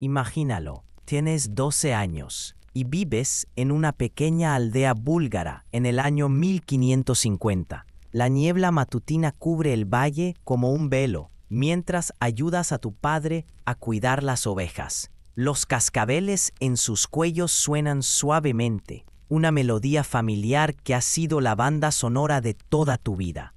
Imagínalo, tienes 12 años y vives en una pequeña aldea búlgara en el año 1550. La niebla matutina cubre el valle como un velo, mientras ayudas a tu padre a cuidar las ovejas. Los cascabeles en sus cuellos suenan suavemente, una melodía familiar que ha sido la banda sonora de toda tu vida.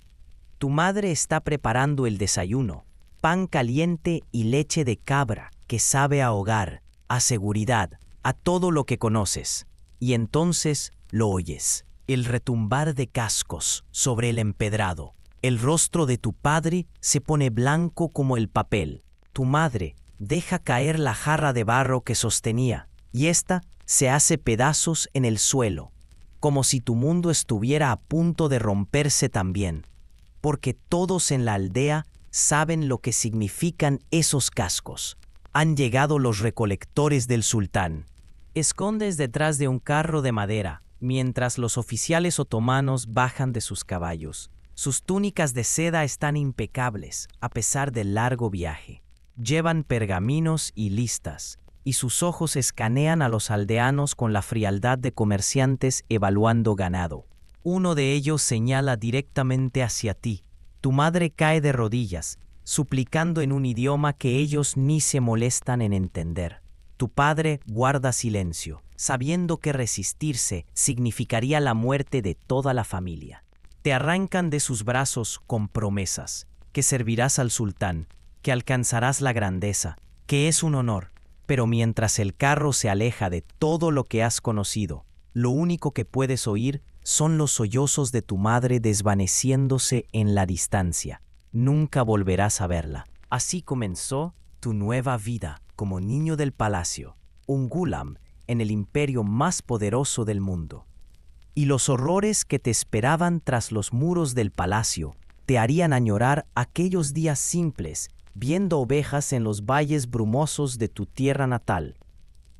Tu madre está preparando el desayuno, pan caliente y leche de cabra que sabe a hogar, a seguridad, a todo lo que conoces. Y entonces lo oyes, el retumbar de cascos sobre el empedrado. El rostro de tu padre se pone blanco como el papel. Tu madre deja caer la jarra de barro que sostenía, y ésta se hace pedazos en el suelo, como si tu mundo estuviera a punto de romperse también, porque todos en la aldea saben lo que significan esos cascos. Han llegado los recolectores del sultán. Escondes detrás de un carro de madera, mientras los oficiales otomanos bajan de sus caballos. Sus túnicas de seda están impecables, a pesar del largo viaje. Llevan pergaminos y listas, y sus ojos escanean a los aldeanos con la frialdad de comerciantes evaluando ganado. Uno de ellos señala directamente hacia ti. Tu madre cae de rodillas, suplicando en un idioma que ellos ni se molestan en entender. Tu padre guarda silencio, sabiendo que resistirse significaría la muerte de toda la familia. Te arrancan de sus brazos con promesas, que servirás al sultán, que alcanzarás la grandeza, que es un honor, pero mientras el carro se aleja de todo lo que has conocido, lo único que puedes oír son los sollozos de tu madre desvaneciéndose en la distancia. Nunca volverás a verla. Así comenzó tu nueva vida como niño del palacio, un gulam en el imperio más poderoso del mundo. Y los horrores que te esperaban tras los muros del palacio te harían añorar aquellos días simples, viendo ovejas en los valles brumosos de tu tierra natal.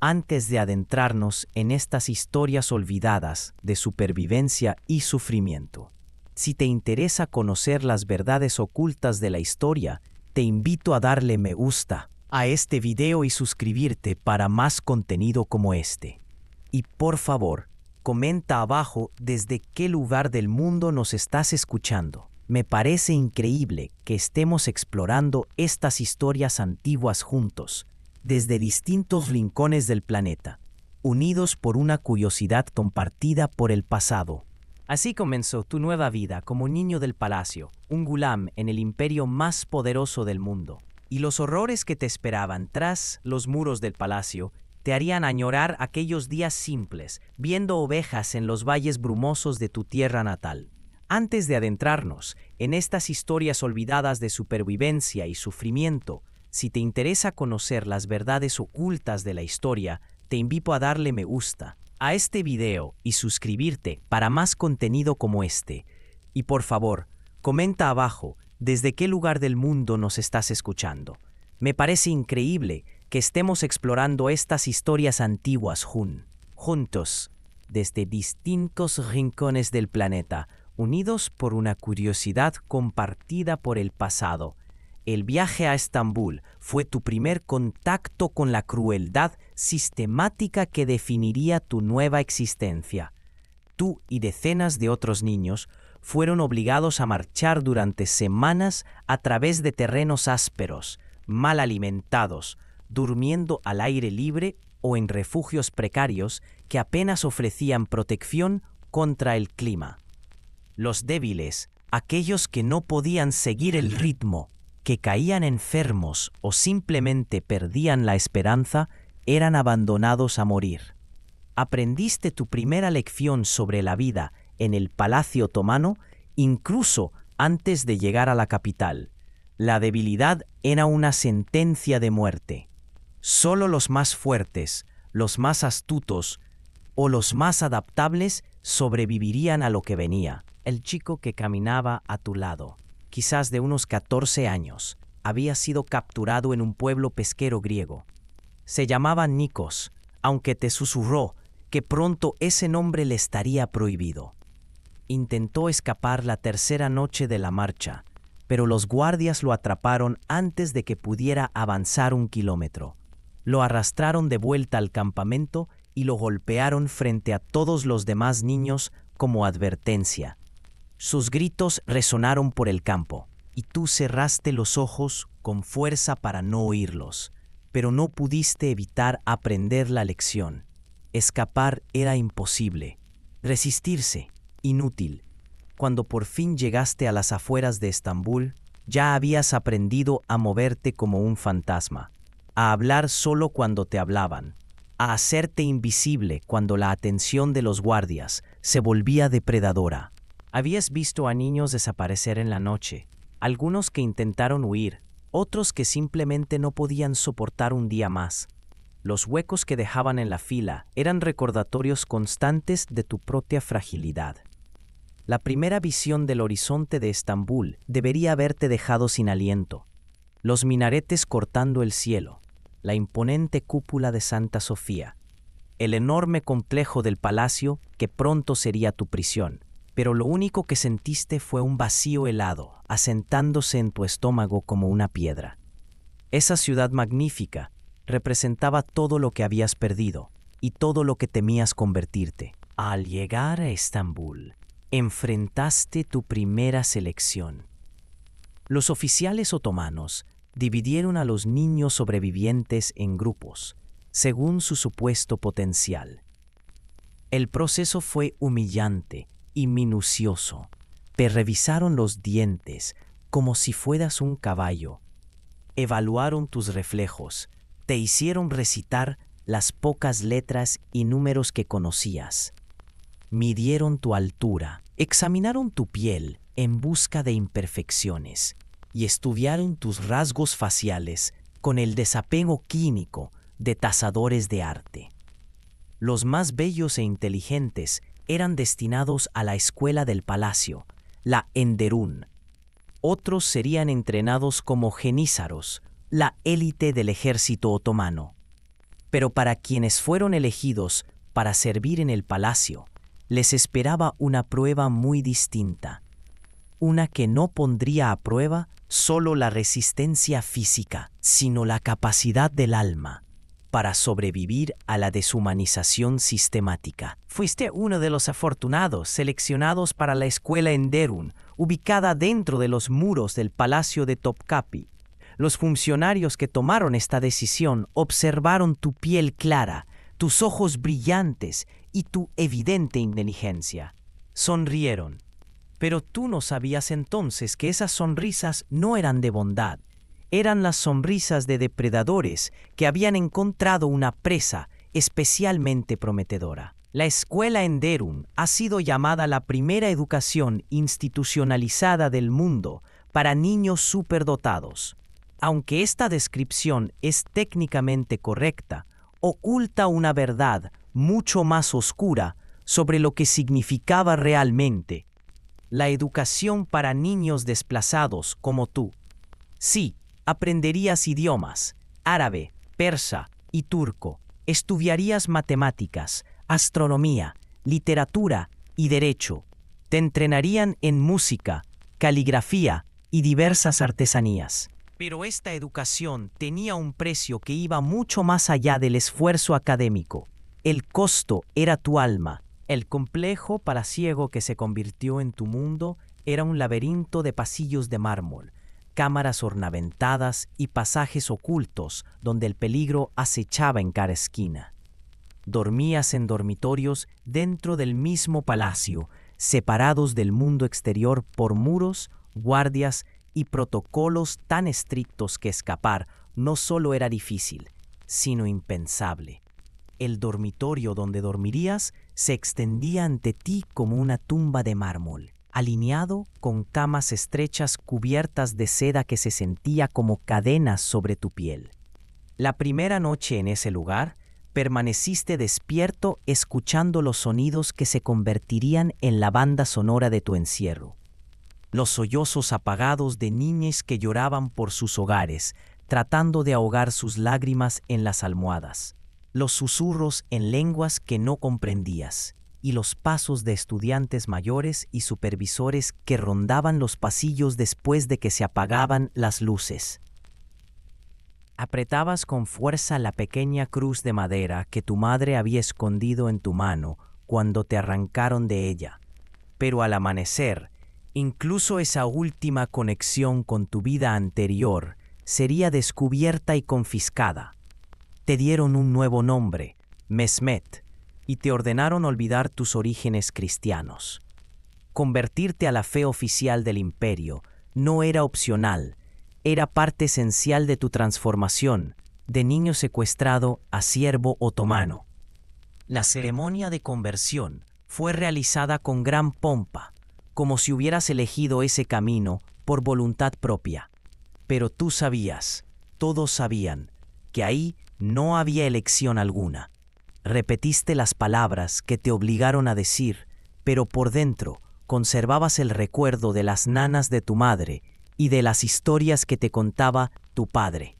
Antes de adentrarnos en estas historias olvidadas de supervivencia y sufrimiento, si te interesa conocer las verdades ocultas de la historia, te invito a darle me gusta a este video y suscribirte para más contenido como este. Y por favor, comenta abajo desde qué lugar del mundo nos estás escuchando. Me parece increíble que estemos explorando estas historias antiguas juntos, desde distintos rincones del planeta, unidos por una curiosidad compartida por el pasado. Así comenzó tu nueva vida como niño del palacio, un gulam en el imperio más poderoso del mundo. Y los horrores que te esperaban tras los muros del palacio te harían añorar aquellos días simples, viendo ovejas en los valles brumosos de tu tierra natal. Antes de adentrarnos en estas historias olvidadas de supervivencia y sufrimiento, si te interesa conocer las verdades ocultas de la historia, te invito a darle me gusta a este video y suscribirte para más contenido como este. Y por favor, comenta abajo desde qué lugar del mundo nos estás escuchando. Me parece increíble que estemos explorando estas historias antiguas juntos, desde distintos rincones del planeta, unidos por una curiosidad compartida por el pasado. El viaje a Estambul fue tu primer contacto con la crueldad sistemática que definiría tu nueva existencia. Tú y decenas de otros niños fueron obligados a marchar durante semanas a través de terrenos ásperos, mal alimentados, durmiendo al aire libre o en refugios precarios que apenas ofrecían protección contra el clima. Los débiles, aquellos que no podían seguir el ritmo, que caían enfermos o simplemente perdían la esperanza, eran abandonados a morir. Aprendiste tu primera lección sobre la vida en el Palacio Otomano incluso antes de llegar a la capital. La debilidad era una sentencia de muerte. Solo los más fuertes, los más astutos o los más adaptables sobrevivirían a lo que venía. El chico que caminaba a tu lado, quizás de unos 14 años, había sido capturado en un pueblo pesquero griego. Se llamaba Nikos, aunque te susurró que pronto ese nombre le estaría prohibido. Intentó escapar la tercera noche de la marcha, pero los guardias lo atraparon antes de que pudiera avanzar un kilómetro. Lo arrastraron de vuelta al campamento y lo golpearon frente a todos los demás niños como advertencia. Sus gritos resonaron por el campo, y tú cerraste los ojos con fuerza para no oírlos, pero no pudiste evitar aprender la lección. Escapar era imposible, resistirse, inútil. Cuando por fin llegaste a las afueras de Estambul, ya habías aprendido a moverte como un fantasma, a hablar solo cuando te hablaban, a hacerte invisible cuando la atención de los guardias se volvía depredadora. Habías visto a niños desaparecer en la noche, algunos que intentaron huir, otros que simplemente no podían soportar un día más. Los huecos que dejaban en la fila eran recordatorios constantes de tu propia fragilidad. La primera visión del horizonte de Estambul debería haberte dejado sin aliento. Los minaretes cortando el cielo, la imponente cúpula de Santa Sofía, el enorme complejo del palacio que pronto sería tu prisión. Pero lo único que sentiste fue un vacío helado, asentándose en tu estómago como una piedra. Esa ciudad magnífica representaba todo lo que habías perdido y todo lo que temías convertirte. Al llegar a Estambul, enfrentaste tu primera selección. Los oficiales otomanos dividieron a los niños sobrevivientes en grupos, según su supuesto potencial. El proceso fue humillante y minucioso. Te revisaron los dientes como si fueras un caballo. Evaluaron tus reflejos, te hicieron recitar las pocas letras y números que conocías. Midieron tu altura, examinaron tu piel en busca de imperfecciones y estudiaron tus rasgos faciales con el desapego químico de tasadores de arte. Los más bellos e inteligentes eran destinados a la escuela del palacio, la Enderun. Otros serían entrenados como genízaros, la élite del ejército otomano. Pero para quienes fueron elegidos para servir en el palacio, les esperaba una prueba muy distinta. Una que no pondría a prueba solo la resistencia física, sino la capacidad del alma para sobrevivir a la deshumanización sistemática. Fuiste uno de los afortunados seleccionados para la escuela Enderun, ubicada dentro de los muros del Palacio de Topkapi. Los funcionarios que tomaron esta decisión observaron tu piel clara, tus ojos brillantes y tu evidente inteligencia. Sonrieron, pero tú no sabías entonces que esas sonrisas no eran de bondad. Eran las sonrisas de depredadores que habían encontrado una presa especialmente prometedora. La escuela Enderun ha sido llamada la primera educación institucionalizada del mundo para niños superdotados. Aunque esta descripción es técnicamente correcta, oculta una verdad mucho más oscura sobre lo que significaba realmente la educación para niños desplazados como tú. Sí, aprenderías idiomas, árabe, persa y turco, estudiarías matemáticas, astronomía, literatura y derecho. Te entrenarían en música, caligrafía y diversas artesanías. Pero esta educación tenía un precio que iba mucho más allá del esfuerzo académico. El costo era tu alma. El complejo palaciego que se convirtió en tu mundo era un laberinto de pasillos de mármol, cámaras ornamentadas y pasajes ocultos donde el peligro acechaba en cada esquina. Dormías en dormitorios dentro del mismo palacio, separados del mundo exterior por muros, guardias y protocolos tan estrictos que escapar no solo era difícil, sino impensable. El dormitorio donde dormirías se extendía ante ti como una tumba de mármol, alineado con camas estrechas cubiertas de seda que se sentía como cadenas sobre tu piel. La primera noche en ese lugar, permaneciste despierto escuchando los sonidos que se convertirían en la banda sonora de tu encierro. Los sollozos apagados de niñas que lloraban por sus hogares, tratando de ahogar sus lágrimas en las almohadas. Los susurros en lenguas que no comprendías, y los pasos de estudiantes mayores y supervisores que rondaban los pasillos después de que se apagaban las luces. Apretabas con fuerza la pequeña cruz de madera que tu madre había escondido en tu mano cuando te arrancaron de ella. Pero al amanecer, incluso esa última conexión con tu vida anterior sería descubierta y confiscada. Te dieron un nuevo nombre, Mesmet, y te ordenaron olvidar tus orígenes cristianos. Convertirte a la fe oficial del imperio no era opcional, era parte esencial de tu transformación, de niño secuestrado a siervo otomano. La ceremonia de conversión fue realizada con gran pompa, como si hubieras elegido ese camino por voluntad propia. Pero tú sabías, todos sabían, que ahí no había elección alguna. Repetiste las palabras que te obligaron a decir, pero por dentro conservabas el recuerdo de las nanas de tu madre y de las historias que te contaba tu padre.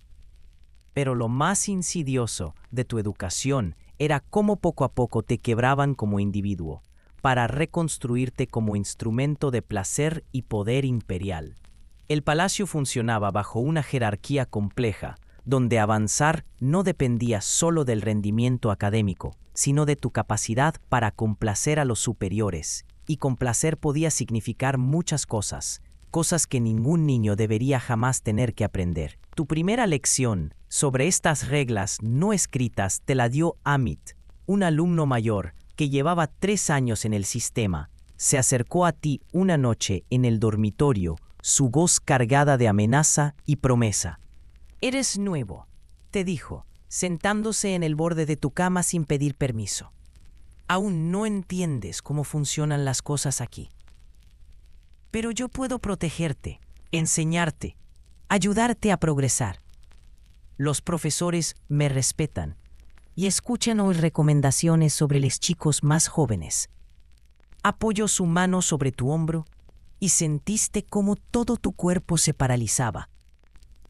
Pero lo más insidioso de tu educación era cómo poco a poco te quebraban como individuo, para reconstruirte como instrumento de placer y poder imperial. El palacio funcionaba bajo una jerarquía compleja, donde avanzar no dependía solo del rendimiento académico, sino de tu capacidad para complacer a los superiores. Y complacer podía significar muchas cosas, cosas que ningún niño debería jamás tener que aprender. Tu primera lección sobre estas reglas no escritas te la dio Amit, un alumno mayor que llevaba 3 años en el sistema. Se acercó a ti una noche en el dormitorio, su voz cargada de amenaza y promesa. «Eres nuevo», te dijo, sentándose en el borde de tu cama sin pedir permiso. «Aún no entiendes cómo funcionan las cosas aquí. Pero yo puedo protegerte, enseñarte, ayudarte a progresar. Los profesores me respetan y escuchan hoy recomendaciones sobre los chicos más jóvenes». Apoyó su mano sobre tu hombro y sentiste cómo todo tu cuerpo se paralizaba.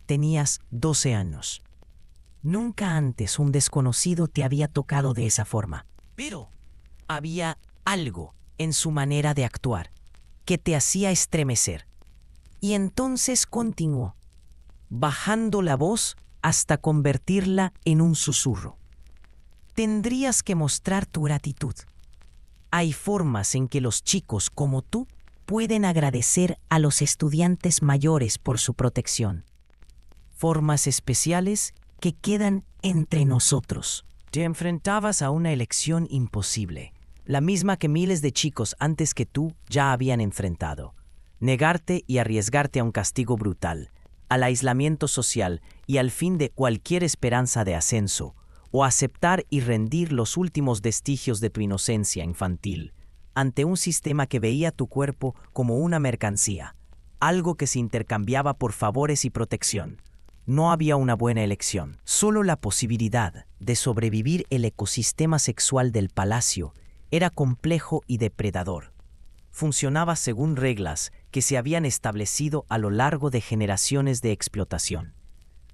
Tenías 12 años. Nunca antes un desconocido te había tocado de esa forma. Pero había algo en su manera de actuar que te hacía estremecer. Y entonces continuó, bajando la voz hasta convertirla en un susurro. Tendrías que mostrar tu gratitud. Hay formas en que los chicos como tú pueden agradecer a los estudiantes mayores por su protección. Formas especiales que quedan entre nosotros. Te enfrentabas a una elección imposible, la misma que miles de chicos antes que tú ya habían enfrentado. Negarte y arriesgarte a un castigo brutal, al aislamiento social y al fin de cualquier esperanza de ascenso, o aceptar y rendir los últimos vestigios de tu inocencia infantil, ante un sistema que veía tu cuerpo como una mercancía, algo que se intercambiaba por favores y protección. No había una buena elección, solo la posibilidad de sobrevivir. El ecosistema sexual del palacio era complejo y depredador. Funcionaba según reglas que se habían establecido a lo largo de generaciones de explotación.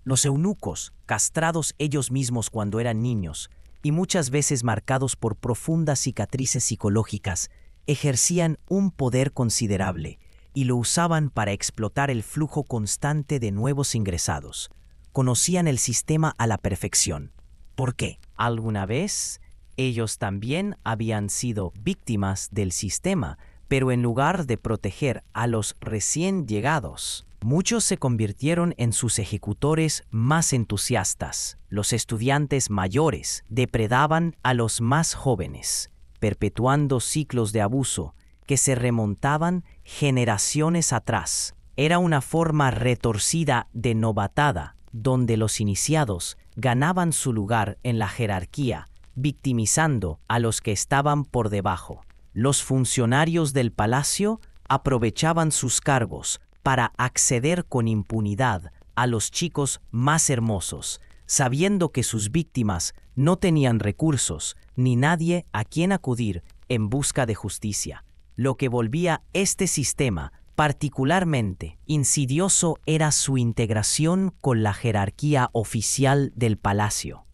Los eunucos, castrados ellos mismos cuando eran niños, y muchas veces marcados por profundas cicatrices psicológicas, ejercían un poder considerable y lo usaban para explotar el flujo constante de nuevos ingresados. Conocían el sistema a la perfección. ¿Por qué? Alguna vez ellos también habían sido víctimas del sistema, pero en lugar de proteger a los recién llegados, muchos se convirtieron en sus ejecutores más entusiastas. Los estudiantes mayores depredaban a los más jóvenes, perpetuando ciclos de abuso que se remontaban generaciones atrás. Era una forma retorcida de novatada, donde los iniciados ganaban su lugar en la jerarquía, victimizando a los que estaban por debajo. Los funcionarios del palacio aprovechaban sus cargos para acceder con impunidad a los chicos más hermosos, sabiendo que sus víctimas no tenían recursos ni nadie a quien acudir en busca de justicia. Lo que volvía este sistema particularmente insidioso era su integración con la jerarquía oficial del palacio.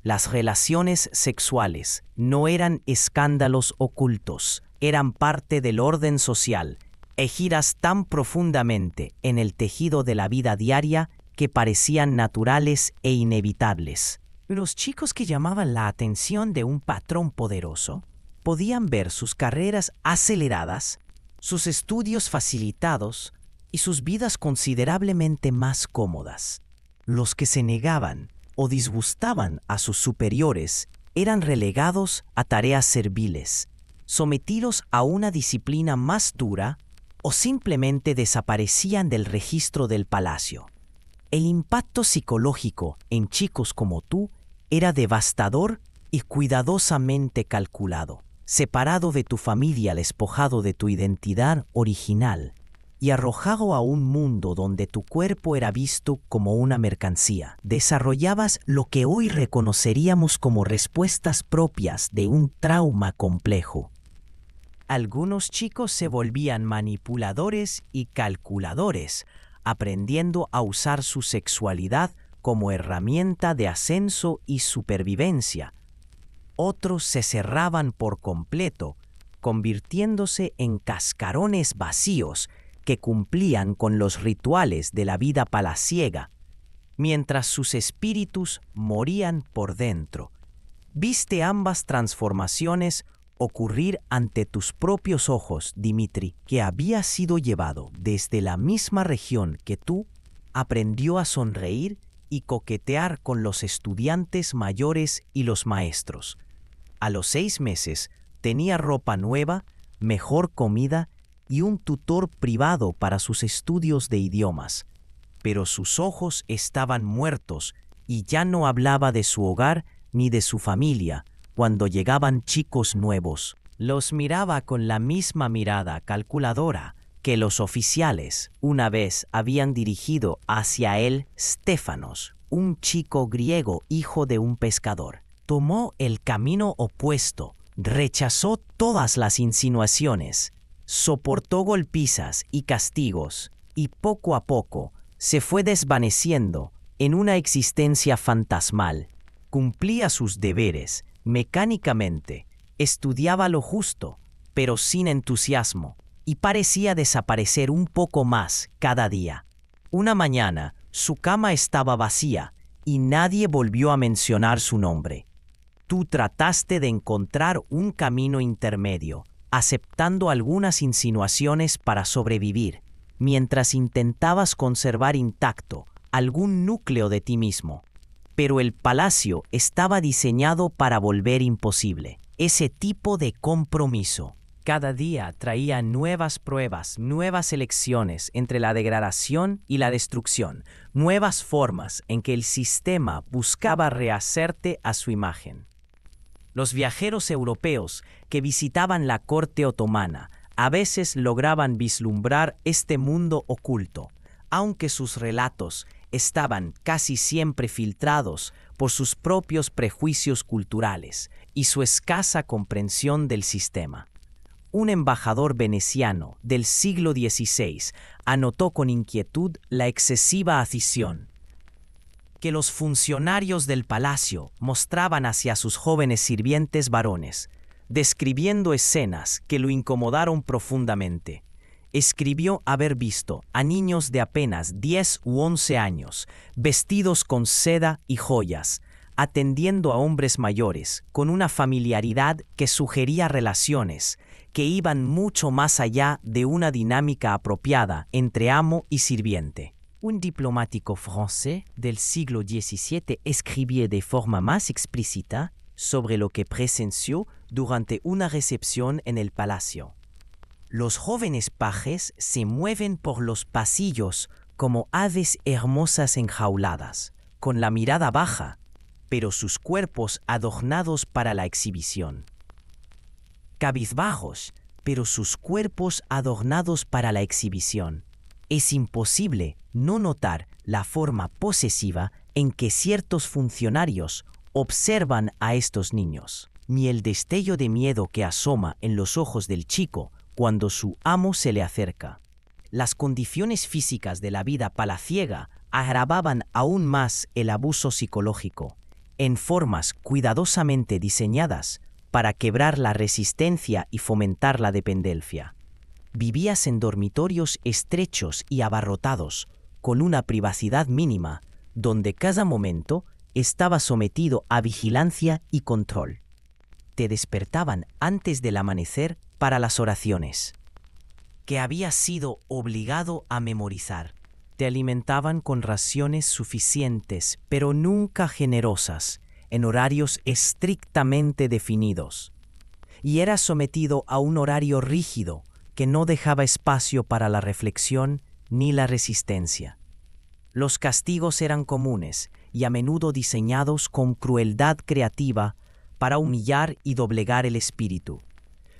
Las relaciones sexuales no eran escándalos ocultos, eran parte del orden social, ejidas tan profundamente en el tejido de la vida diaria que parecían naturales e inevitables. Los chicos que llamaban la atención de un patrón poderoso podían ver sus carreras aceleradas, sus estudios facilitados y sus vidas considerablemente más cómodas. Los que se negaban o disgustaban a sus superiores eran relegados a tareas serviles, sometidos a una disciplina más dura o simplemente desaparecían del registro del palacio. El impacto psicológico en chicos como tú era devastador y cuidadosamente calculado. Separado de tu familia, despojado de tu identidad original y arrojado a un mundo donde tu cuerpo era visto como una mercancía, desarrollabas lo que hoy reconoceríamos como respuestas propias de un trauma complejo. Algunos chicos se volvían manipuladores y calculadores, aprendiendo a usar su sexualidad como herramienta de ascenso y supervivencia. Otros se cerraban por completo, convirtiéndose en cascarones vacíos que cumplían con los rituales de la vida palaciega, mientras sus espíritus morían por dentro. Viste ambas transformaciones ocurrir ante tus propios ojos, Dimitri, que había sido llevado desde la misma región que tú, aprendió a sonreír y coquetear con los estudiantes mayores y los maestros. A los 6 meses tenía ropa nueva, mejor comida y un tutor privado para sus estudios de idiomas. Pero sus ojos estaban muertos y ya no hablaba de su hogar ni de su familia cuando llegaban chicos nuevos. Los miraba con la misma mirada calculadora que los oficiales una vez habían dirigido hacia él. Stefanos, un chico griego hijo de un pescador, tomó el camino opuesto, rechazó todas las insinuaciones, soportó golpizas y castigos y poco a poco se fue desvaneciendo en una existencia fantasmal. Cumplía sus deberes mecánicamente, estudiaba lo justo, pero sin entusiasmo, y parecía desaparecer un poco más cada día. Una mañana, su cama estaba vacía y nadie volvió a mencionar su nombre. Tú trataste de encontrar un camino intermedio, aceptando algunas insinuaciones para sobrevivir, mientras intentabas conservar intacto algún núcleo de ti mismo. Pero el palacio estaba diseñado para volver imposible ese tipo de compromiso. Cada día traía nuevas pruebas, nuevas elecciones entre la degradación y la destrucción, nuevas formas en que el sistema buscaba rehacerte a su imagen. Los viajeros europeos que visitaban la corte otomana a veces lograban vislumbrar este mundo oculto, aunque sus relatos estaban casi siempre filtrados por sus propios prejuicios culturales y su escasa comprensión del sistema. Un embajador veneciano del siglo XVI anotó con inquietud la excesiva afición que los funcionarios del palacio mostraban hacia sus jóvenes sirvientes varones, describiendo escenas que lo incomodaron profundamente. Escribió haber visto a niños de apenas 10 u 11 años, vestidos con seda y joyas, atendiendo a hombres mayores con una familiaridad que sugería relaciones que iban mucho más allá de una dinámica apropiada entre amo y sirviente. Un diplomático francés del siglo XVII escribía de forma más explícita sobre lo que presenció durante una recepción en el palacio. Los jóvenes pajes se mueven por los pasillos como aves hermosas enjauladas, con la mirada baja, pero sus cuerpos adornados para la exhibición. Cabizbajos, pero sus cuerpos adornados para la exhibición. Es imposible no notar la forma posesiva en que ciertos funcionarios observan a estos niños, ni el destello de miedo que asoma en los ojos del chico cuando su amo se le acerca. Las condiciones físicas de la vida palaciega agravaban aún más el abuso psicológico, en formas cuidadosamente diseñadas para quebrar la resistencia y fomentar la dependencia. Vivías en dormitorios estrechos y abarrotados, con una privacidad mínima, donde cada momento estaba sometido a vigilancia y control. Te despertaban antes del amanecer para las oraciones, que habías sido obligado a memorizar. Te alimentaban con raciones suficientes, pero nunca generosas, en horarios estrictamente definidos. Y eras sometido a un horario rígido que no dejaba espacio para la reflexión ni la resistencia. Los castigos eran comunes y a menudo diseñados con crueldad creativa para humillar y doblegar el espíritu.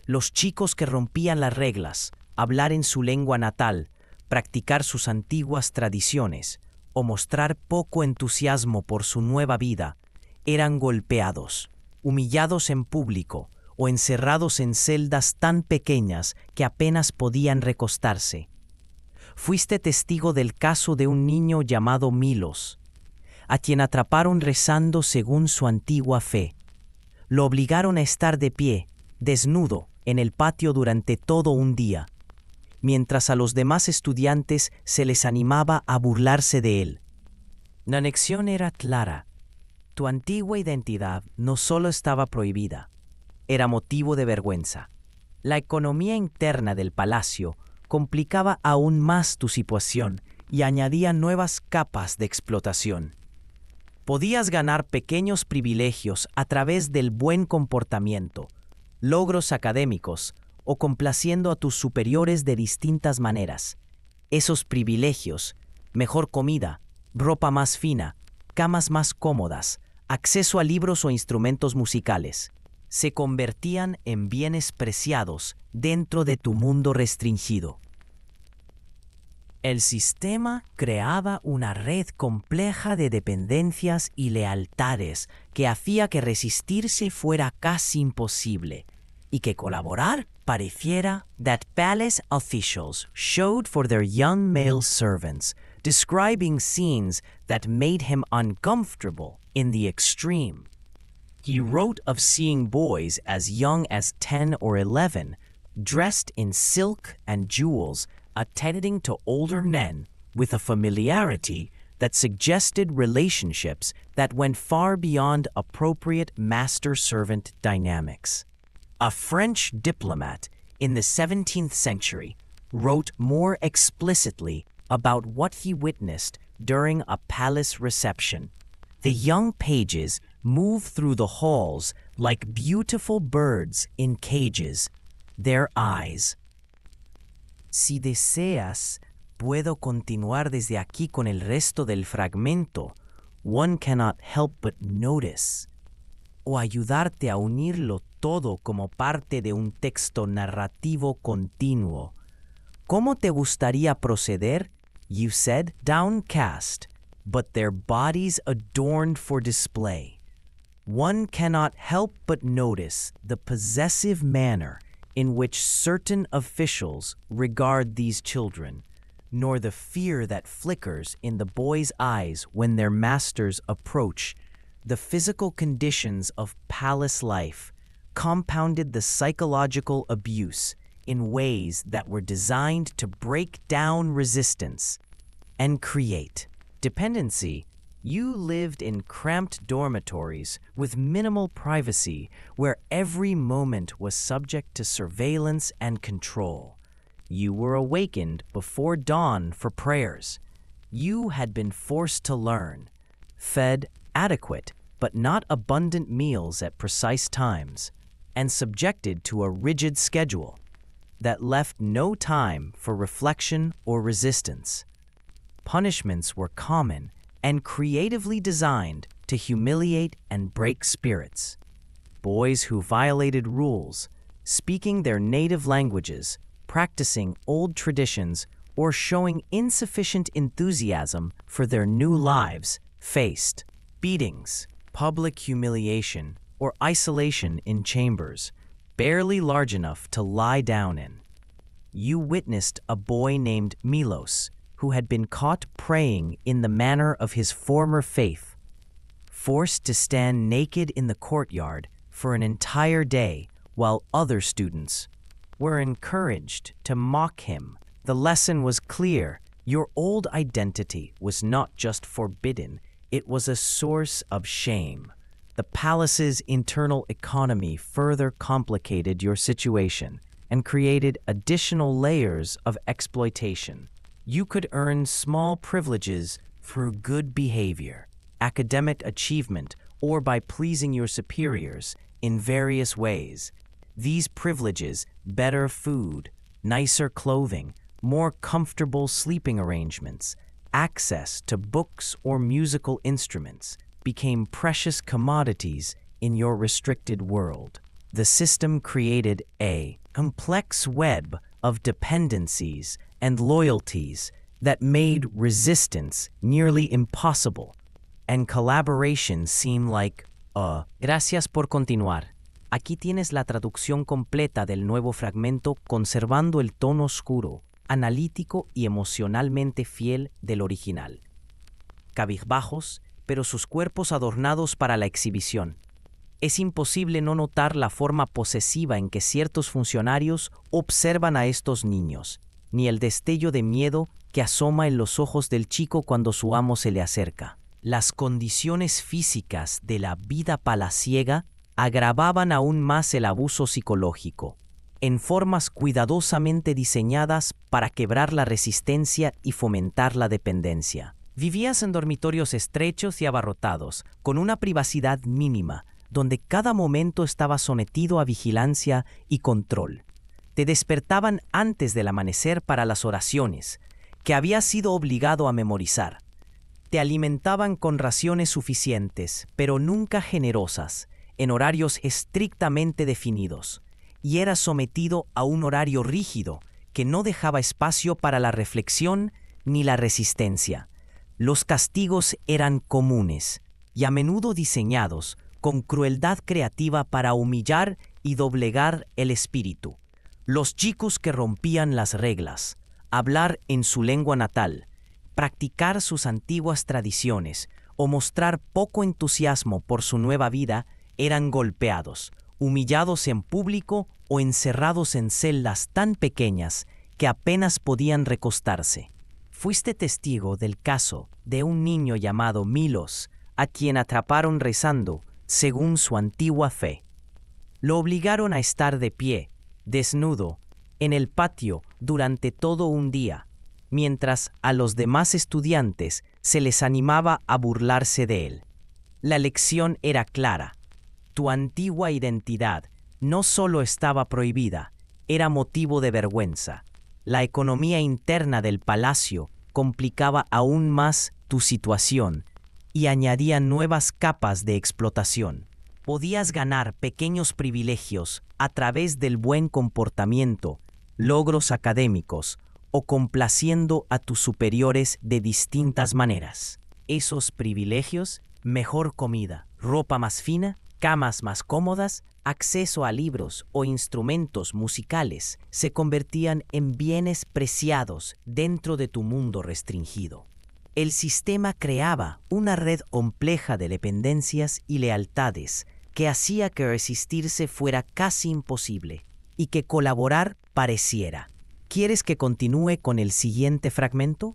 Los chicos que rompían las reglas, hablar en su lengua natal, practicar sus antiguas tradiciones o mostrar poco entusiasmo por su nueva vida, eran golpeados, humillados en público o encerrados en celdas tan pequeñas que apenas podían recostarse. Fuiste testigo del caso de un niño llamado Milos, a quien atraparon rezando según su antigua fe. Lo obligaron a estar de pie, desnudo, en el patio durante todo un día, mientras a los demás estudiantes se les animaba a burlarse de él. La lección era clara. Tu antigua identidad no solo estaba prohibida, era motivo de vergüenza. La economía interna del palacio complicaba aún más tu situación y añadía nuevas capas de explotación. Podías ganar pequeños privilegios a través del buen comportamiento, logros académicos o complaciendo a tus superiores de distintas maneras. Esos privilegios, mejor comida, ropa más fina, camas más cómodas, acceso a libros o instrumentos musicales, se convertían en bienes preciados dentro de tu mundo restringido. El sistema creaba una red compleja de dependencias y lealtades que hacía que resistirse fuera casi imposible y que colaborar pareciera that palace officials showed for their young male servants, describing scenes that made him uncomfortable in the extreme. He wrote of seeing boys as young as 10 or 11, dressed in silk and jewels, attending to older men with a familiarity that suggested relationships that went far beyond appropriate master-servant dynamics. A French diplomat in the 17th century wrote more explicitly about what he witnessed during a palace reception. The young pages move through the halls like beautiful birds in cages, their eyes. Si deseas, puedo continuar desde aquí con el resto del fragmento. One cannot help but notice. O ayudarte a unirlo todo como parte de un texto narrativo continuo. ¿Cómo te gustaría proceder? You said, downcast, but their bodies adorned for display. One cannot help but notice the possessive manner in which certain officials regard these children, nor the fear that flickers in the boys' eyes when their masters approach. The physical conditions of palace life compounded the psychological abuse in ways that were designed to break down resistance and create dependency. You lived in cramped dormitories with minimal privacy where every moment was subject to surveillance and control. You were awakened before dawn for prayers. You had been forced to learn, fed adequate but not abundant meals at precise times, and subjected to a rigid schedule that left no time for reflection or resistance. Punishments were common and creatively designed to humiliate and break spirits. Boys who violated rules, speaking their native languages, practicing old traditions, or showing insufficient enthusiasm for their new lives, faced beatings, public humiliation, or isolation in chambers, barely large enough to lie down in. You witnessed a boy named Milos, who had been caught praying in the manner of his former faith, forced to stand naked in the courtyard for an entire day while other students were encouraged to mock him. The lesson was clear. Your old identity was not just forbidden, it was a source of shame. The palace's internal economy further complicated your situation and created additional layers of exploitation. You could earn small privileges through good behavior, academic achievement, or by pleasing your superiors in various ways. These privileges, better food, nicer clothing, more comfortable sleeping arrangements, access to books or musical instruments, became precious commodities in your restricted world. The system created a complex web of dependencies and loyalties that made resistance nearly impossible, and collaboration seemed like a... Gracias por continuar. Aquí tienes la traducción completa del nuevo fragmento conservando el tono oscuro, analítico y emocionalmente fiel del original. Cabizbajos, pero sus cuerpos adornados para la exhibición. Es imposible no notar la forma posesiva en que ciertos funcionarios observan a estos niños, ni el destello de miedo que asoma en los ojos del chico cuando su amo se le acerca. Las condiciones físicas de la vida palaciega agravaban aún más el abuso psicológico, en formas cuidadosamente diseñadas para quebrar la resistencia y fomentar la dependencia. Vivías en dormitorios estrechos y abarrotados, con una privacidad mínima, donde cada momento estaba sometido a vigilancia y control. Te despertaban antes del amanecer para las oraciones, que habías sido obligado a memorizar. Te alimentaban con raciones suficientes, pero nunca generosas, en horarios estrictamente definidos, y eras sometido a un horario rígido que no dejaba espacio para la reflexión ni la resistencia. Los castigos eran comunes y a menudo diseñados con crueldad creativa para humillar y doblegar el espíritu. Los chicos que rompían las reglas, hablar en su lengua natal, practicar sus antiguas tradiciones o mostrar poco entusiasmo por su nueva vida eran golpeados, humillados en público o encerrados en celdas tan pequeñas que apenas podían recostarse. Fuiste testigo del caso de un niño llamado Milos, a quien atraparon rezando según su antigua fe. Lo obligaron a estar de pie, desnudo, en el patio durante todo un día, mientras a los demás estudiantes se les animaba a burlarse de él. La lección era clara. Tu antigua identidad no solo estaba prohibida, era motivo de vergüenza. La economía interna del palacio complicaba aún más tu situación y añadía nuevas capas de explotación. Podías ganar pequeños privilegios a través del buen comportamiento, logros académicos o complaciendo a tus superiores de distintas maneras. Esos privilegios, mejor comida, ropa más fina, camas más cómodas, acceso a libros o instrumentos musicales se convertían en bienes preciados dentro de tu mundo restringido. El sistema creaba una red compleja de dependencias y lealtades que hacía que resistirse fuera casi imposible y que colaborar pareciera. ¿Quieres que continúe con el siguiente fragmento?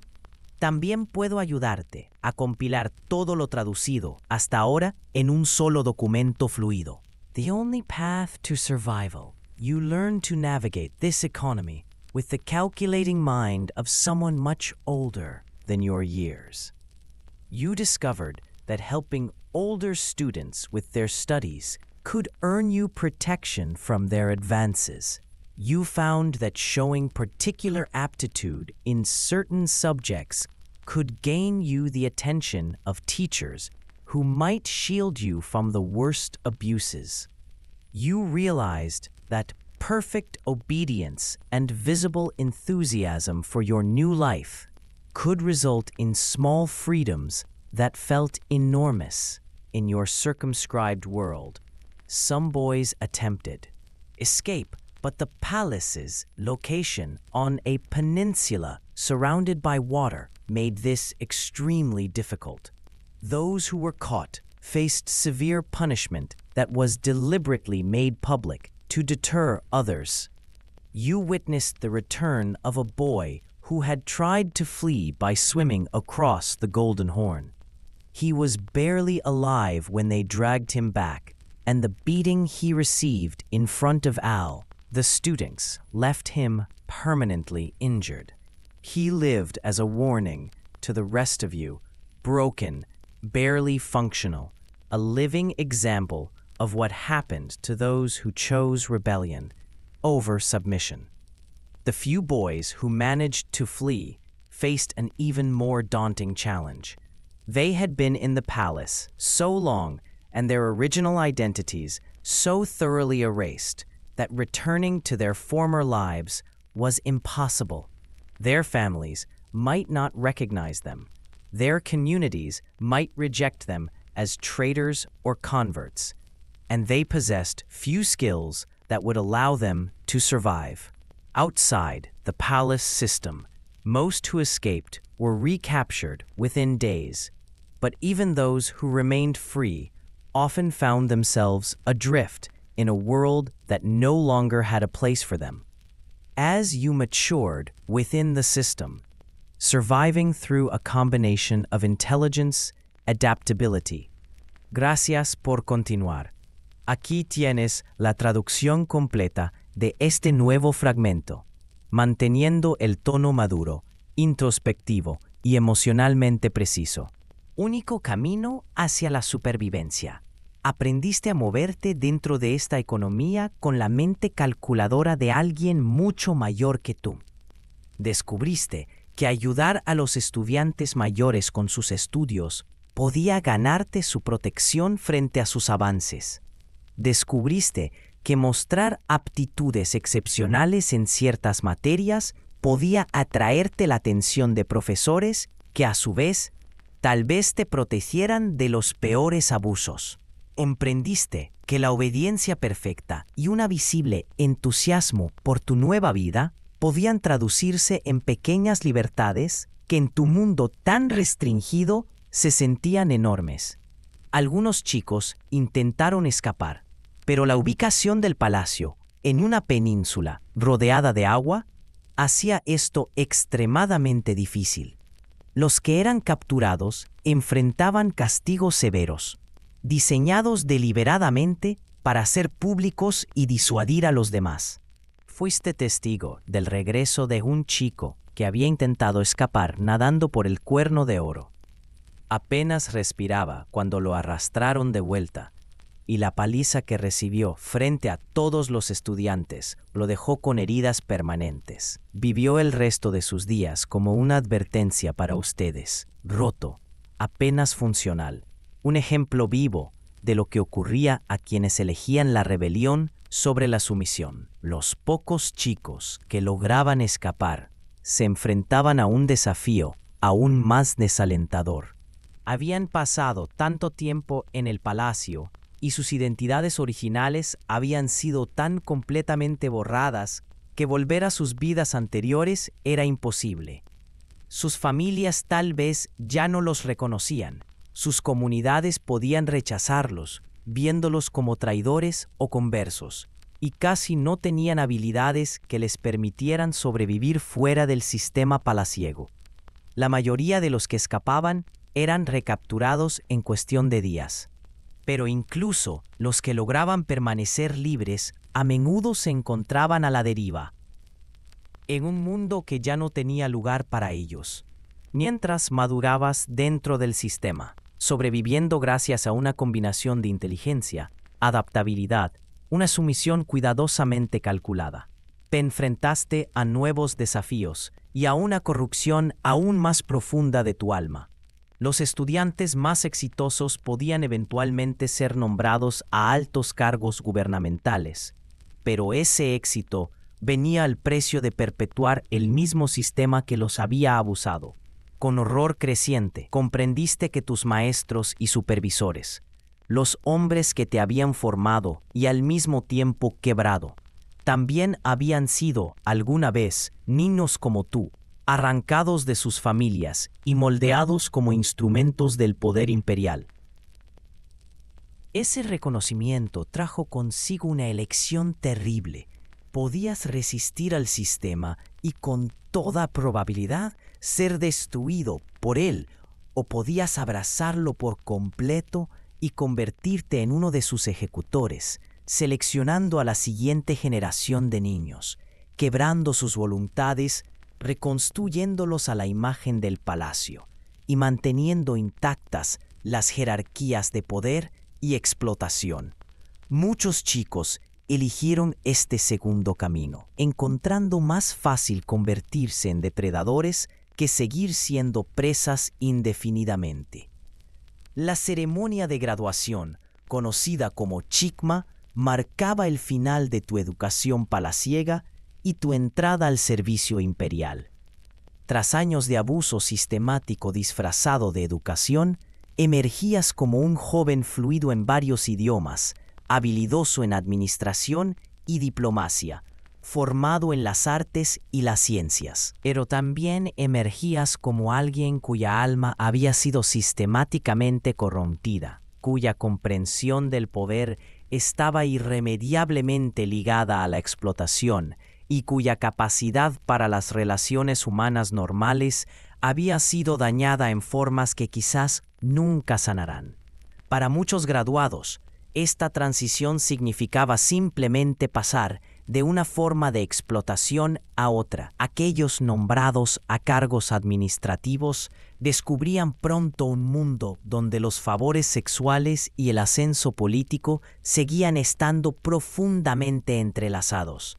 También puedo ayudarte a compilar todo lo traducido hasta ahora en un solo documento fluido. The only path to survival. You learn to navigate this economy with the calculating mind of someone much older than your years. You discovered that helping older students with their studies could earn you protection from their advances. You found that showing particular aptitude in certain subjects could gain you the attention of teachers who might shield you from the worst abuses. You realized that perfect obedience and visible enthusiasm for your new life could result in small freedoms that felt enormous in your circumscribed world. Some boys attempted escape, but the palace's location on a peninsula surrounded by water made this extremely difficult. Those who were caught faced severe punishment that was deliberately made public to deter others. You witnessed the return of a boy who had tried to flee by swimming across the Golden Horn. He was barely alive when they dragged him back, and the beating he received in front of Al, the students, left him permanently injured. He lived as a warning to the rest of you, broken, barely functional, a living example of what happened to those who chose rebellion over submission. The few boys who managed to flee faced an even more daunting challenge. They had been in the palace so long and their original identities so thoroughly erased that returning to their former lives was impossible. Their families might not recognize them. Their communities might reject them as traitors or converts, and they possessed few skills that would allow them to survive. Outside the palace system, most who escaped were recaptured within days, but even those who remained free often found themselves adrift in a world that no longer had a place for them. As you matured within the system, surviving through a combination of intelligence, adaptability. Gracias por continuar. Aquí tienes la traducción completa de este nuevo fragmento, manteniendo el tono maduro, introspectivo y emocionalmente preciso. Único camino hacia la supervivencia. Aprendiste a moverte dentro de esta economía con la mente calculadora de alguien mucho mayor que tú. Descubriste que ayudar a los estudiantes mayores con sus estudios podía ganarte su protección frente a sus avances. Descubriste que mostrar aptitudes excepcionales en ciertas materias podía atraerte la atención de profesores que a su vez tal vez te protegieran de los peores abusos. Emprendiste que la obediencia perfecta y un visible entusiasmo por tu nueva vida podían traducirse en pequeñas libertades que en tu mundo tan restringido se sentían enormes. Algunos chicos intentaron escapar, pero la ubicación del palacio, en una península rodeada de agua, hacía esto extremadamente difícil. Los que eran capturados enfrentaban castigos severos, diseñados deliberadamente para ser públicos y disuadir a los demás. Fuiste testigo del regreso de un chico que había intentado escapar nadando por el Cuerno de Oro. Apenas respiraba cuando lo arrastraron de vuelta, y la paliza que recibió frente a todos los estudiantes lo dejó con heridas permanentes. Vivió el resto de sus días como una advertencia para ustedes, roto, apenas funcional, un ejemplo vivo de lo que ocurría a quienes elegían la rebelión sobre la sumisión. Los pocos chicos que lograban escapar se enfrentaban a un desafío aún más desalentador. Habían pasado tanto tiempo en el palacio y sus identidades originales habían sido tan completamente borradas que volver a sus vidas anteriores era imposible. Sus familias tal vez ya no los reconocían. Sus comunidades podían rechazarlos, viéndolos como traidores o conversos, y casi no tenían habilidades que les permitieran sobrevivir fuera del sistema palaciego. La mayoría de los que escapaban eran recapturados en cuestión de días. Pero incluso los que lograban permanecer libres a menudo se encontraban a la deriva, en un mundo que ya no tenía lugar para ellos. Mientras madurabas dentro del sistema, sobreviviendo gracias a una combinación de inteligencia, adaptabilidad, una sumisión cuidadosamente calculada, te enfrentaste a nuevos desafíos y a una corrupción aún más profunda de tu alma. Los estudiantes más exitosos podían eventualmente ser nombrados a altos cargos gubernamentales, pero ese éxito venía al precio de perpetuar el mismo sistema que los había abusado. Con horror creciente, comprendiste que tus maestros y supervisores, los hombres que te habían formado y al mismo tiempo quebrado, también habían sido, alguna vez, niños como tú, arrancados de sus familias y moldeados como instrumentos del poder imperial. Ese reconocimiento trajo consigo una elección terrible. Podías resistir al sistema y con toda probabilidad ser destruido por él, o podías abrazarlo por completo y convertirte en uno de sus ejecutores, seleccionando a la siguiente generación de niños, quebrando sus voluntades, reconstruyéndolos a la imagen del palacio y manteniendo intactas las jerarquías de poder y explotación. Muchos chicos eligieron este segundo camino, encontrando más fácil convertirse en depredadores que seguir siendo presas indefinidamente. La ceremonia de graduación, conocida como chikma, marcaba el final de tu educación palaciega y tu entrada al servicio imperial. Tras años de abuso sistemático disfrazado de educación, emergías como un joven fluido en varios idiomas, habilidoso en administración y diplomacia, formado en las artes y las ciencias. Pero también emergías como alguien cuya alma había sido sistemáticamente corrompida, cuya comprensión del poder estaba irremediablemente ligada a la explotación y cuya capacidad para las relaciones humanas normales había sido dañada en formas que quizás nunca sanarán. Para muchos graduados, esta transición significaba simplemente pasar de una forma de explotación a otra. Aquellos nombrados a cargos administrativos descubrían pronto un mundo donde los favores sexuales y el ascenso político seguían estando profundamente entrelazados,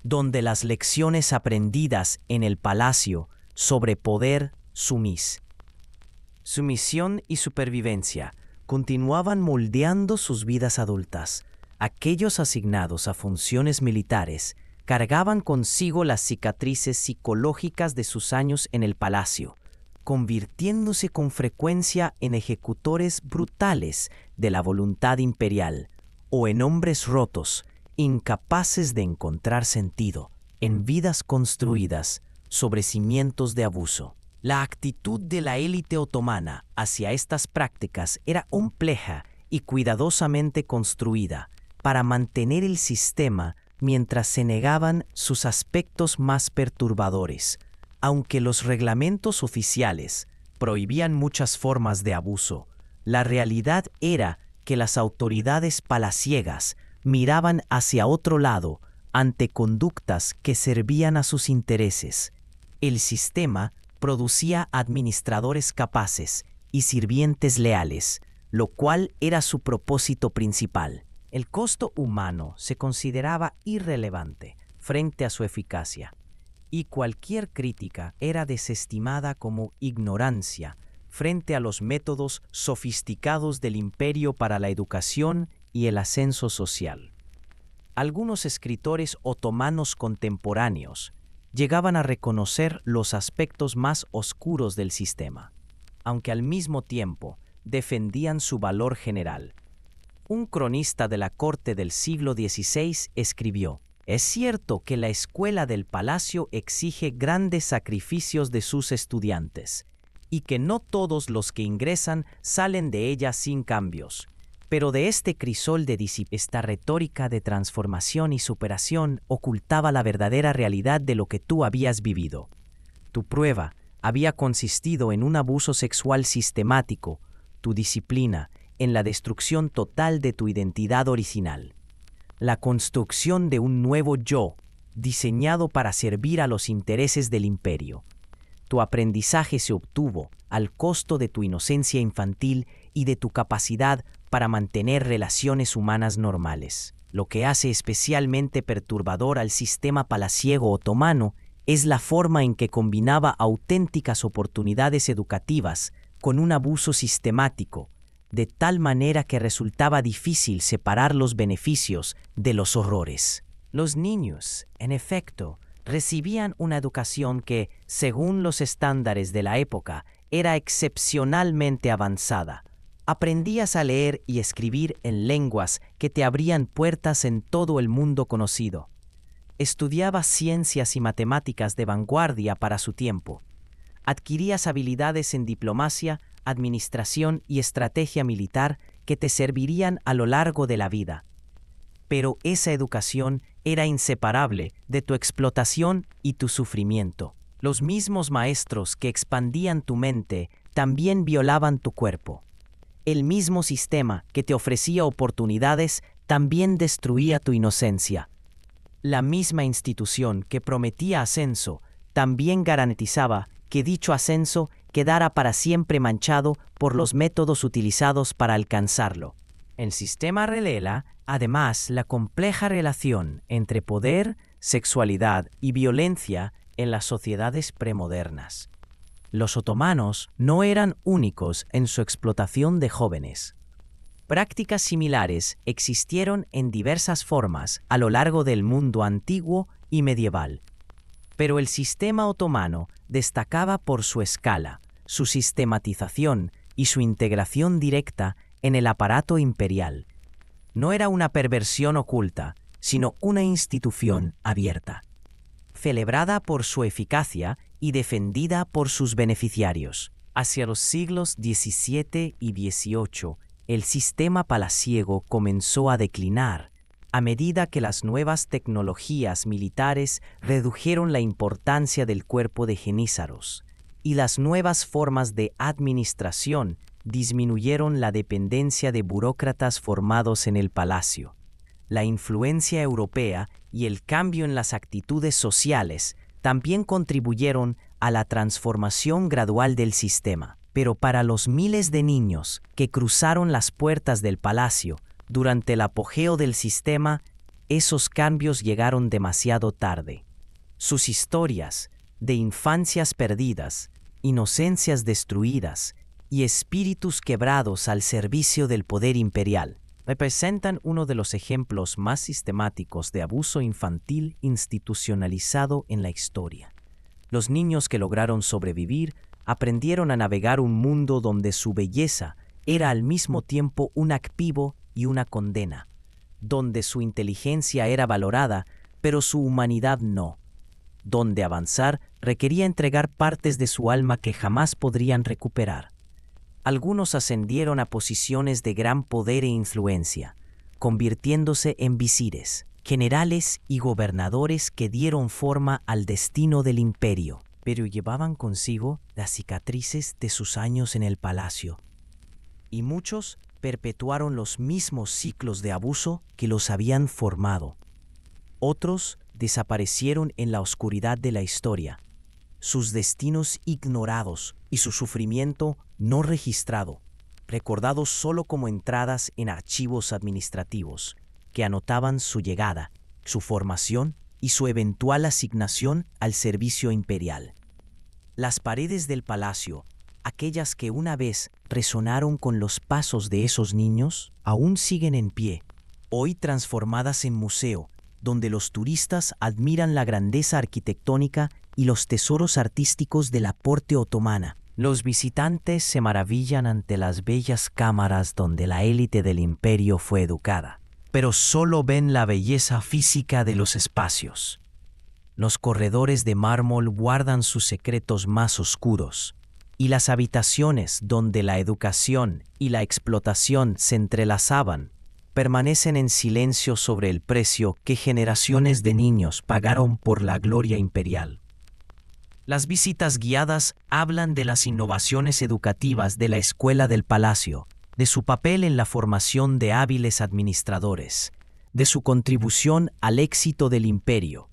donde las lecciones aprendidas en el palacio sobre poder, sumisión y supervivencia continuaban moldeando sus vidas adultas. Aquellos asignados a funciones militares cargaban consigo las cicatrices psicológicas de sus años en el palacio, convirtiéndose con frecuencia en ejecutores brutales de la voluntad imperial o en hombres rotos, incapaces de encontrar sentido en vidas construidas sobre cimientos de abuso. La actitud de la élite otomana hacia estas prácticas era compleja y cuidadosamente construida para mantener el sistema mientras se negaban sus aspectos más perturbadores. Aunque los reglamentos oficiales prohibían muchas formas de abuso, la realidad era que las autoridades palaciegas miraban hacia otro lado ante conductas que servían a sus intereses. El sistema producía administradores capaces y sirvientes leales, lo cual era su propósito principal. El costo humano se consideraba irrelevante frente a su eficacia, y cualquier crítica era desestimada como ignorancia frente a los métodos sofisticados del imperio para la educación y el ascenso social. Algunos escritores otomanos contemporáneos llegaban a reconocer los aspectos más oscuros del sistema, aunque al mismo tiempo defendían su valor general. Un cronista de la corte del siglo XVI escribió: «Es cierto que la escuela del palacio exige grandes sacrificios de sus estudiantes, y que no todos los que ingresan salen de ella sin cambios. Pero de este crisol de disciplina, esta retórica de transformación y superación ocultaba la verdadera realidad de lo que tú habías vivido. Tu prueba había consistido en un abuso sexual sistemático, tu disciplina en la destrucción total de tu identidad original. La construcción de un nuevo yo, diseñado para servir a los intereses del imperio. Tu aprendizaje se obtuvo al costo de tu inocencia infantil y de tu capacidad para mantener relaciones humanas normales. Lo que hace especialmente perturbador al sistema palaciego otomano es la forma en que combinaba auténticas oportunidades educativas con un abuso sistemático, de tal manera que resultaba difícil separar los beneficios de los horrores. Los niños, en efecto, recibían una educación que, según los estándares de la época, era excepcionalmente avanzada. Aprendías a leer y escribir en lenguas que te abrían puertas en todo el mundo conocido. Estudiabas ciencias y matemáticas de vanguardia para su tiempo. Adquirías habilidades en diplomacia, administración y estrategia militar que te servirían a lo largo de la vida. pero esa educación era inseparable de tu explotación y tu sufrimiento. Los mismos maestros que expandían tu mente también violaban tu cuerpo. El mismo sistema que te ofrecía oportunidades también destruía tu inocencia. La misma institución que prometía ascenso también garantizaba que dicho ascenso quedara para siempre manchado por los métodos utilizados para alcanzarlo. El sistema revela, además, la compleja relación entre poder, sexualidad y violencia en las sociedades premodernas. Los otomanos no eran únicos en su explotación de jóvenes. Prácticas similares existieron en diversas formas a lo largo del mundo antiguo y medieval. Pero el sistema otomano destacaba por su escala, su sistematización y su integración directa en el aparato imperial. No era una perversión oculta, sino una institución abierta, celebrada por su eficacia y defendida por sus beneficiarios. Hacia los siglos XVII y XVIII, el sistema palaciego comenzó a declinar a medida que las nuevas tecnologías militares redujeron la importancia del cuerpo de Genízaros y las nuevas formas de administración disminuyeron la dependencia de burócratas formados en el palacio. La influencia europea y el cambio en las actitudes sociales también contribuyeron a la transformación gradual del sistema. Pero para los miles de niños que cruzaron las puertas del palacio durante el apogeo del sistema, esos cambios llegaron demasiado tarde. Sus historias de infancias perdidas, inocencias destruidas y espíritus quebrados al servicio del poder imperial representan uno de los ejemplos más sistemáticos de abuso infantil institucionalizado en la historia. Los niños que lograron sobrevivir aprendieron a navegar un mundo donde su belleza era al mismo tiempo un activo y una condena, donde su inteligencia era valorada, pero su humanidad no, donde avanzar requería entregar partes de su alma que jamás podrían recuperar. Algunos ascendieron a posiciones de gran poder e influencia, convirtiéndose en visires, generales y gobernadores que dieron forma al destino del imperio, pero llevaban consigo las cicatrices de sus años en el palacio. Y muchos perpetuaron los mismos ciclos de abuso que los habían formado. Otros desaparecieron en la oscuridad de la historia, sus destinos ignorados y su sufrimiento no registrado, recordados solo como entradas en archivos administrativos que anotaban su llegada, su formación y su eventual asignación al servicio imperial. Las paredes del palacio, aquellas que una vez resonaron con los pasos de esos niños, aún siguen en pie, hoy transformadas en museo, donde los turistas admiran la grandeza arquitectónica y los tesoros artísticos de la corte otomana. Los visitantes se maravillan ante las bellas cámaras donde la élite del imperio fue educada, pero solo ven la belleza física de los espacios. Los corredores de mármol guardan sus secretos más oscuros, y las habitaciones donde la educación y la explotación se entrelazaban permanecen en silencio sobre el precio que generaciones de niños pagaron por la gloria imperial. Las visitas guiadas hablan de las innovaciones educativas de la escuela del palacio, de su papel en la formación de hábiles administradores, de su contribución al éxito del imperio.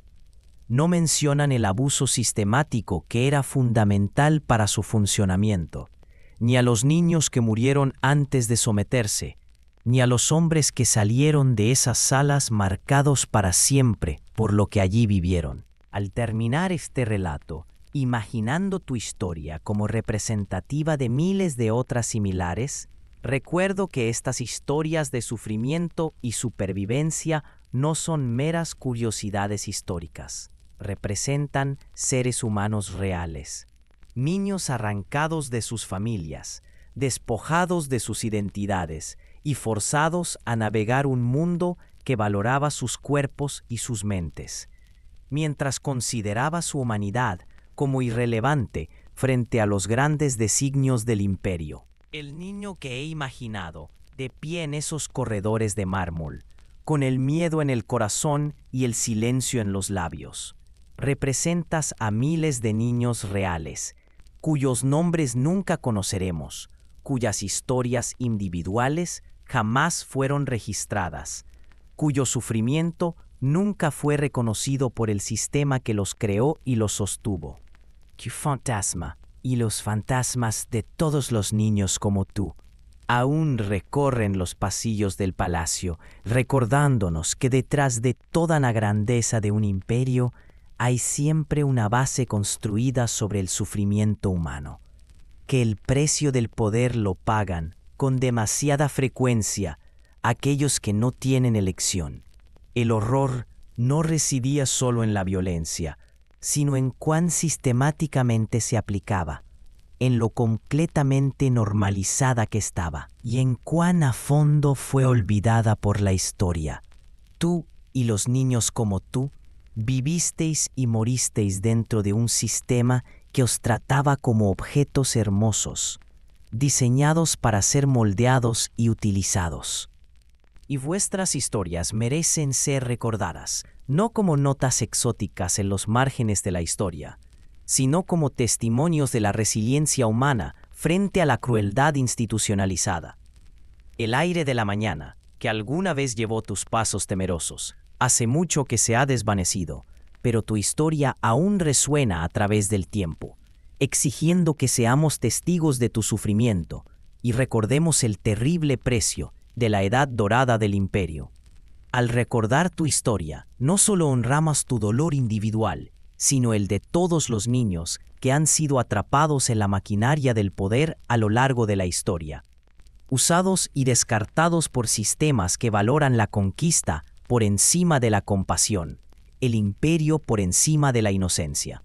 No mencionan el abuso sistemático que era fundamental para su funcionamiento, ni a los niños que murieron antes de someterse, ni a los hombres que salieron de esas salas marcados para siempre por lo que allí vivieron. Al terminar este relato, imaginando tu historia como representativa de miles de otras similares, recuerdo que estas historias de sufrimiento y supervivencia no son meras curiosidades históricas. Representan seres humanos reales, niños arrancados de sus familias, despojados de sus identidades y forzados a navegar un mundo que valoraba sus cuerpos y sus mentes, mientras consideraba su humanidad como irrelevante frente a los grandes designios del imperio. El niño que he imaginado, de pie en esos corredores de mármol, con el miedo en el corazón y el silencio en los labios. Representas a miles de niños reales, cuyos nombres nunca conoceremos, cuyas historias individuales jamás fueron registradas, cuyo sufrimiento nunca fue reconocido por el sistema que los creó y los sostuvo. Tu fantasma y los fantasmas de todos los niños como tú aún recorren los pasillos del palacio, recordándonos que detrás de toda la grandeza de un imperio hay siempre una base construida sobre el sufrimiento humano, que el precio del poder lo pagan con demasiada frecuencia aquellos que no tienen elección. El horror no residía solo en la violencia, sino en cuán sistemáticamente se aplicaba, en lo completamente normalizada que estaba y en cuán a fondo fue olvidada por la historia. Tú y los niños como tú vivisteis y moristeis dentro de un sistema que os trataba como objetos hermosos, diseñados para ser moldeados y utilizados. Y vuestras historias merecen ser recordadas, no como notas exóticas en los márgenes de la historia, sino como testimonios de la resiliencia humana frente a la crueldad institucionalizada. El aire de la mañana, que alguna vez llevó tus pasos temerosos, hace mucho que se ha desvanecido, pero tu historia aún resuena a través del tiempo, exigiendo que seamos testigos de tu sufrimiento y recordemos el terrible precio de la edad dorada del imperio. Al recordar tu historia, no solo honramos tu dolor individual, sino el de todos los niños que han sido atrapados en la maquinaria del poder a lo largo de la historia, usados y descartados por sistemas que valoran la conquista por encima de la compasión, el imperio por encima de la inocencia.